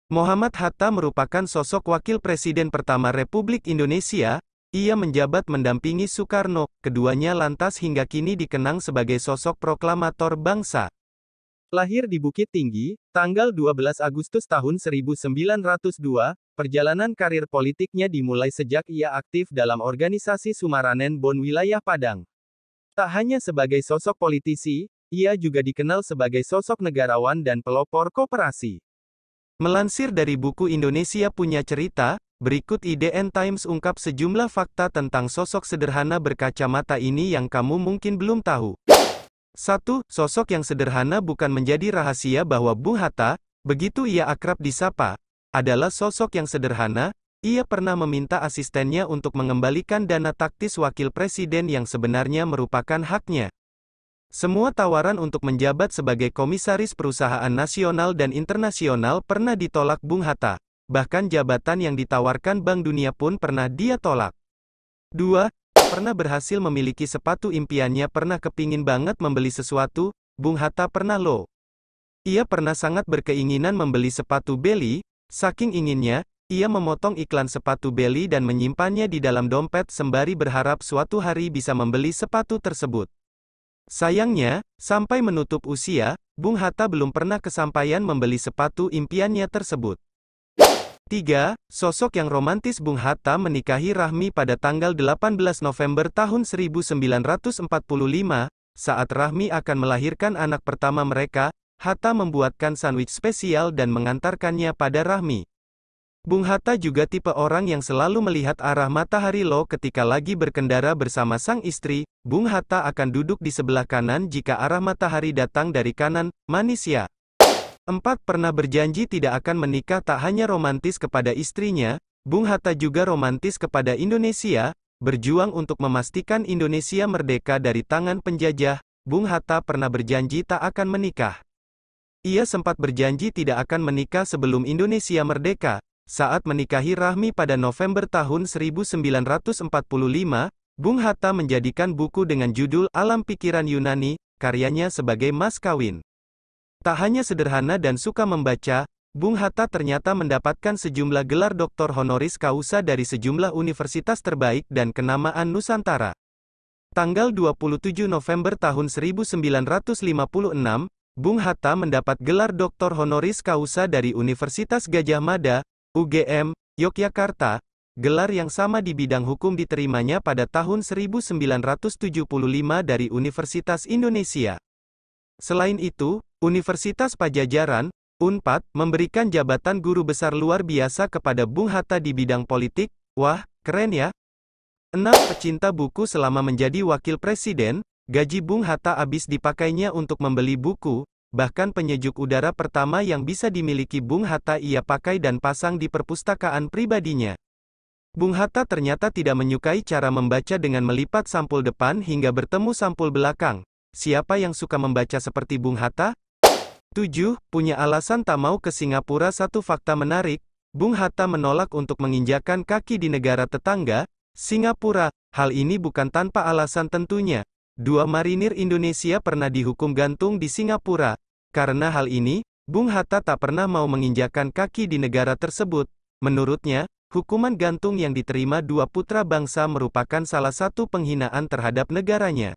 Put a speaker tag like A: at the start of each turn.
A: Muhammad Hatta merupakan sosok wakil presiden pertama Republik Indonesia. Ia menjabat mendampingi Soekarno, keduanya lantas hingga kini dikenang sebagai sosok proklamator bangsa. Lahir di Bukit Tinggi, tanggal 12 Agustus tahun 1902, perjalanan karir politiknya dimulai sejak ia aktif dalam organisasi Sumaranen Bond wilayah Padang. Tak hanya sebagai sosok politisi, ia juga dikenal sebagai sosok negarawan dan pelopor koperasi. Melansir dari buku Indonesia Punya Cerita, berikut IDN Times ungkap sejumlah fakta tentang sosok sederhana berkacamata ini yang kamu mungkin belum tahu. 1. Sosok yang sederhana bukan menjadi rahasia bahwa Bung Hatta, begitu ia akrab disapa, adalah sosok yang sederhana. Ia pernah meminta asistennya untuk mengembalikan dana taktis wakil presiden yang sebenarnya merupakan haknya. Semua tawaran untuk menjabat sebagai komisaris perusahaan nasional dan internasional pernah ditolak Bung Hatta. Bahkan jabatan yang ditawarkan Bank Dunia pun pernah dia tolak. 2. Pernah berhasil memiliki sepatu impiannya. Pernah kepingin banget membeli sesuatu, Bung Hatta pernah loh. Ia pernah sangat berkeinginan membeli sepatu Belly. Saking inginnya, ia memotong iklan sepatu Belly dan menyimpannya di dalam dompet sembari berharap suatu hari bisa membeli sepatu tersebut. Sayangnya, sampai menutup usia, Bung Hatta belum pernah kesampaian membeli sepatu impiannya tersebut. 3. Sosok yang romantis. Bung Hatta menikahi Rahmi pada tanggal 18 November tahun 1945, saat Rahmi akan melahirkan anak pertama mereka, Hatta membuatkan sandwich spesial dan mengantarkannya pada Rahmi. Bung Hatta juga tipe orang yang selalu melihat arah matahari loh ketika lagi berkendara bersama sang istri. Bung Hatta akan duduk di sebelah kanan jika arah matahari datang dari kanan. Manis ya. 4. Pernah berjanji tidak akan menikah. Tak hanya romantis kepada istrinya, Bung Hatta juga romantis kepada Indonesia. Berjuang untuk memastikan Indonesia merdeka dari tangan penjajah, Bung Hatta pernah berjanji tak akan menikah. Ia sempat berjanji tidak akan menikah sebelum Indonesia merdeka. Saat menikahi Rahmi pada November tahun 1945, Bung Hatta menjadikan buku dengan judul Alam Pikiran Yunani, karyanya sebagai mas kawin. Tak hanya sederhana dan suka membaca, Bung Hatta ternyata mendapatkan sejumlah gelar doktor honoris causa dari sejumlah universitas terbaik dan kenamaan Nusantara. Tanggal 27 November tahun 1956, Bung Hatta mendapat gelar doktor honoris causa dari Universitas Gadjah Mada, UGM, Yogyakarta. Gelar yang sama di bidang hukum diterimanya pada tahun 1975 dari Universitas Indonesia. Selain itu, Universitas Pajajaran, UNPAD, memberikan jabatan guru besar luar biasa kepada Bung Hatta di bidang politik. Wah, keren ya. 6. Pecinta buku. Selama menjadi wakil presiden, gaji Bung Hatta habis dipakainya untuk membeli buku. Bahkan penyejuk udara pertama yang bisa dimiliki Bung Hatta ia pakai dan pasang di perpustakaan pribadinya. Bung Hatta ternyata tidak menyukai cara membaca dengan melipat sampul depan hingga bertemu sampul belakang. Siapa yang suka membaca seperti Bung Hatta? 7. Punya alasan tak mau ke Singapura. Satu fakta menarik, Bung Hatta menolak untuk menginjakan kaki di negara tetangga, Singapura. Hal ini bukan tanpa alasan tentunya. 2 marinir Indonesia pernah dihukum gantung di Singapura. Karena hal ini, Bung Hatta tak pernah mau menginjakan kaki di negara tersebut. Menurutnya, hukuman gantung yang diterima 2 putra bangsa merupakan salah satu penghinaan terhadap negaranya.